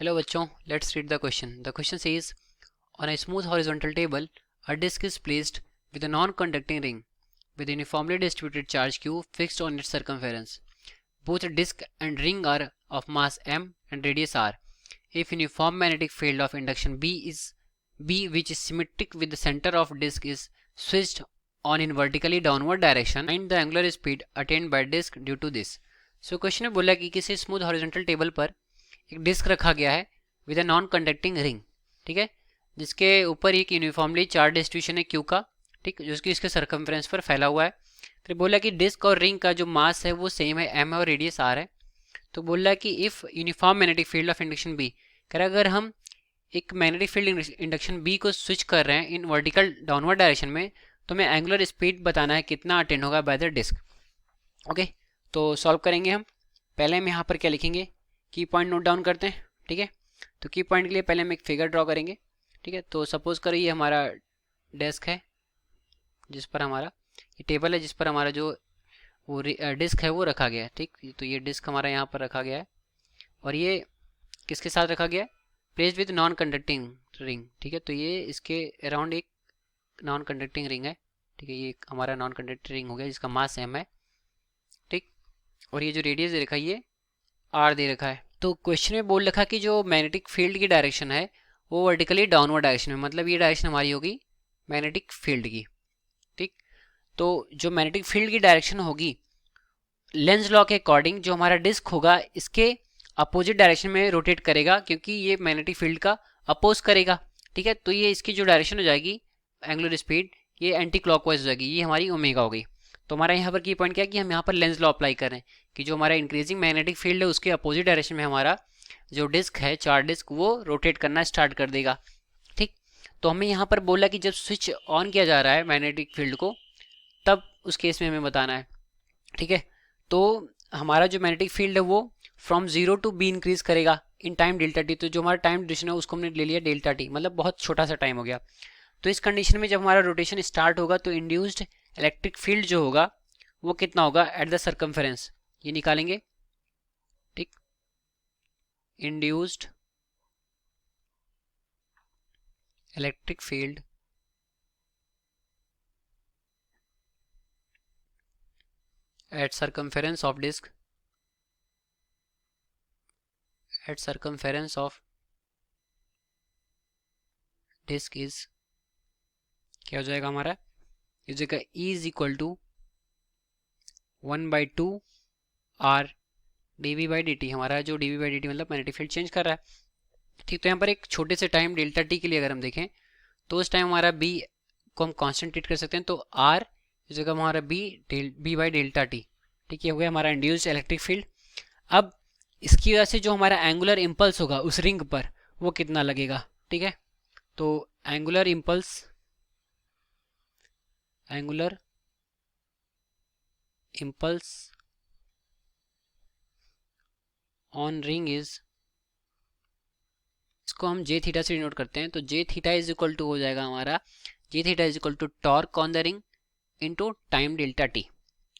Hello बच्चों, let's read the question. The question says, on a smooth horizontal table, a disk is placed with a non-conducting ring with a uniformly distributed charge Q fixed on its circumference. Both disk and ring are of mass m and radius r. If uniform magnetic field of induction B which is symmetric with the center of disk is switched on in vertically downward direction, find the angular speed attained by disk due to this. So question में बोला कि किसी smooth horizontal table पर एक disc रखा गया है with a non conducting ring, ठीक है, जिसके ऊपर एक यूनिफॉर्मली चार्ज डिस्ट्रीब्यूशन है क्यू का, ठीक, जो कि इसके सर्कमफ्रेंस पर फैला हुआ है. फिर बोला कि डिस्क और रिंग का जो मास है वो सेम है, एम है और रेडियस आर है. तो बोल रहा है कि if uniform magnetic field of induction B, कह रहा है अगर हम एक मैग्नेटिक फील्ड इंडक्शन बी को स्विच कर रहे हैं इन वर्टिकल डाउनवर्ड डायरेक्शन में, तो हमें एंगुलर स्पीड बताना है कितना अटेंड होगा बाय द डिस्क. ओके, तो सॉल्व करेंगे हम. पहले हम यहाँ पर क्या लिखेंगे, की पॉइंट नोट डाउन करते हैं, ठीक है. तो की पॉइंट के लिए पहले हम एक फिगर ड्रॉ करेंगे, ठीक है. तो सपोज करो ये हमारा डेस्क है जिस पर हमारा ये टेबल है जिस पर हमारा जो वो डिस्क है वो रखा गया है, ठीक. तो ये डिस्क हमारा यहाँ पर रखा गया है और ये किसके साथ रखा गया है, placed with non conducting ring, ठीक है. तो ये इसके अराउंड एक नॉन कंडक्टिंग रिंग है, ठीक है. ये हमारा नॉन कंडक्टिंग रिंग हो गया जिसका मास एम है, ठीक. और ये जो रेडियस दे रखा है ये आर दे रखा है. तो क्वेश्चन में बोल रखा कि जो मैग्नेटिक फील्ड की डायरेक्शन है वो वर्टिकली डाउनवर्ड डायरेक्शन में, मतलब ये डायरेक्शन हमारी होगी मैग्नेटिक फील्ड की, ठीक. तो जो मैग्नेटिक फील्ड की डायरेक्शन होगी लेंज लॉ के अकॉर्डिंग जो हमारा डिस्क होगा इसके अपोजिट डायरेक्शन में रोटेट करेगा, क्योंकि ये मैग्नेटिक फील्ड का अपोज करेगा, ठीक है. तो ये इसकी जो डायरेक्शन हो जाएगी एंगुलर स्पीड ये एंटी क्लॉकवाइज हो जाएगी, ये हमारी ओमेगा हो गई. तो हमारा यहाँ पर की पॉइंट क्या है कि हम यहाँ पर लेंज लॉ अप्लाई कर रहे हैं कि जो हमारा इंक्रीजिंग मैग्नेटिक फील्ड है उसके अपोजिट डायरेक्शन में हमारा जो डिस्क है चार डिस्क वो रोटेट करना स्टार्ट कर देगा, ठीक. तो हमें यहाँ पर बोला कि जब स्विच ऑन किया जा रहा है मैग्नेटिक फील्ड को तब उस केस में हमें बताना है, ठीक है. तो हमारा जो मैग्नेटिक फील्ड है वो from zero to B increase करेगा इन टाइम डेल्टा टी. तो जो हमारा टाइम ड्यूरेशन है उसको हमने ले लिया डेल्टा टी, मतलब बहुत छोटा सा टाइम हो गया. तो इस कंडीशन में जब हमारा रोटेशन स्टार्ट होगा तो इंड्यूस्ड इलेक्ट्रिक फील्ड जो होगा वो कितना होगा एट द सर्कमफेरेंस, ये निकालेंगे, ठीक. Induced electric field at circumference of disc, at circumference of disc is क्या हो जाएगा हमारा, इस जगह E is equal to 1/2 R D V by D T. हमारा जो D V by D T मतलब मैग्नेटिक फील्ड चेंज कर रहा है, ठीक. तो यहाँ पर एक छोटे से टाइम डेल्टा टी के लिए अगर हम देखें तो उस टाइम हमारा बी को हम कॉन्सेंट्रेट कर सकते हैं, तो आर इस जगह हमारा बी बाई डेल्टा टी, ठीक. ये हो गया हमारा इंड्यूस्ड इलेक्ट्रिक फील्ड. अब इसकी वजह से जो हमारा एंगुलर इम्पल्स होगा उस रिंग पर वो कितना लगेगा, ठीक है. तो angular impulse on ring is, इसको हम जे थीटा से डिनोट करते हैं. तो J theta is equal to हो जाएगा हमारा, J theta is equal to torque on the ring into time delta T,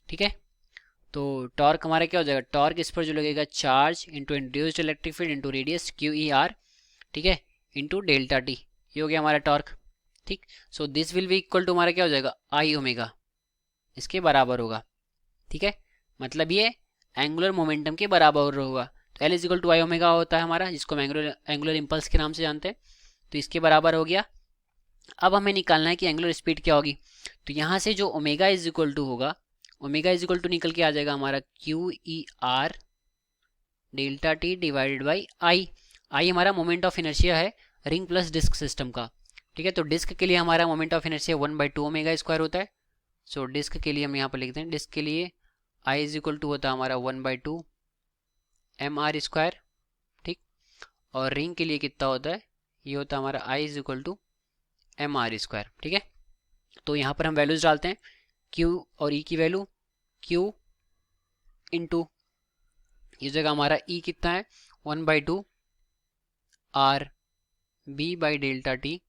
ठीक है. तो टॉर्क हमारा क्या हो जाएगा, टॉर्क इस पर जो लगेगा charge into induced electric field into radius Q E are, ठीक है, इंटू डेल्टा टी. ये हो गया हमारा टॉर्क, ठीक. So this will be equal to हमारा क्या हो जाएगा आई ओमेगा, इसके बराबर होगा, ठीक है. मतलब ये एंगुलर मोमेंटम के बराबर होगा. तो L is equal to I omega होता है हमारा, जिसको हम एंगुलर इम्पल्स के नाम से जानते हैं. तो इसके बराबर हो गया. अब हमें निकालना है कि एंगुलर स्पीड क्या होगी. तो यहाँ से जो ओमेगा इज इक्वल टू होगा, ओमेगा इज इक्वल टू निकल के आ जाएगा हमारा Q E R delta T divided by I. I हमारा मोमेंट ऑफ इनर्शिया है रिंग प्लस डिस्क सिस्टम का, ठीक है. तो डिस्क के लिए हमारा moment of inertia 1/2 omega square होता है. सो डिस्क के लिए हम यहाँ पर लिखते हैं, डिस्क के लिए आई इज इक्वल टू होता है हमारा 1/2 एम आर स्क्वायर, ठीक. और रिंग के लिए कितना होता है, ये होता है हमारा I is equal to M R square, ठीक है. तो यहाँ पर हम वैल्यूज डालते हैं, Q और E की वैल्यू, Q इंटू इस जगह हमारा E कितना है 1/2 R B by delta T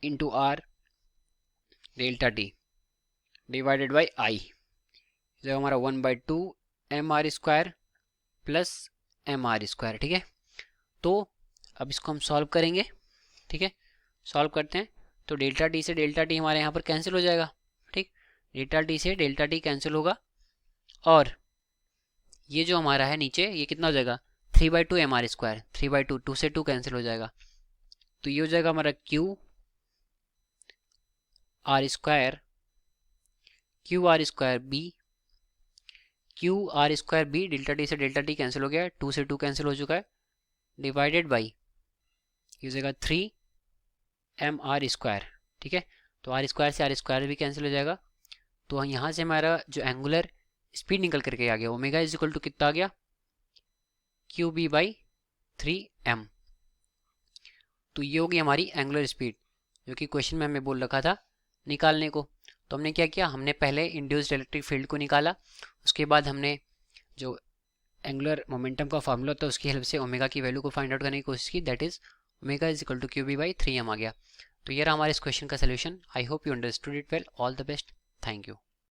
into R delta T divided by I. इस जगह हमारा 1/2 M R square plus mr²। ठीक है, तो अब इसको हम सॉल्व करेंगे। ठीक है, सॉल्व करते हैं तो डेल्टा टी से डेल्टा टी हमारे यहाँ पर कैंसिल हो जाएगा। ठीक, डेल्टा टी से डेल्टा टी कैंसिल होगा और ये जो हमारा है नीचे ये कितना हो जाएगा 3/2 mr²। 3/2, 2 से 2 कैंसिल हो जाएगा, तो ये हो जाएगा हमारा Q R square B, Q R square B, delta T से डेल्टा टी कैंसिल हो गया, 2 से 2 कैंसिल हो चुका है, डिवाइडेड बाई ये हो जाएगा 3mr²। ठीक है, तो आर स्क्वायर से आर स्क्वायर भी कैंसिल हो जाएगा, तो यहाँ से हमारा जो एंगुलर स्पीड निकल करके आ गया ओमेगा इज इक्वल टू कितना आ गया QB/3m। तो ये होगी हमारी एंगुलर स्पीड, जो कि क्वेश्चन में हमें बोल रखा था निकालने को। तो हमने क्या किया, हमने पहले इंड्यूस्ड इलेक्ट्रिक फील्ड को निकाला, उसके बाद हमने जो एंगुलर मोमेंटम का फार्मूला होता है उसकी हेल्प से ओमेगा की वैल्यू को फाइंड आउट करने की कोशिश की, that is omega is equal to QB/3m आ गया। तो ये रहा हमारे इस क्वेश्चन का solution. I hope you understood it well. All the best, thank you.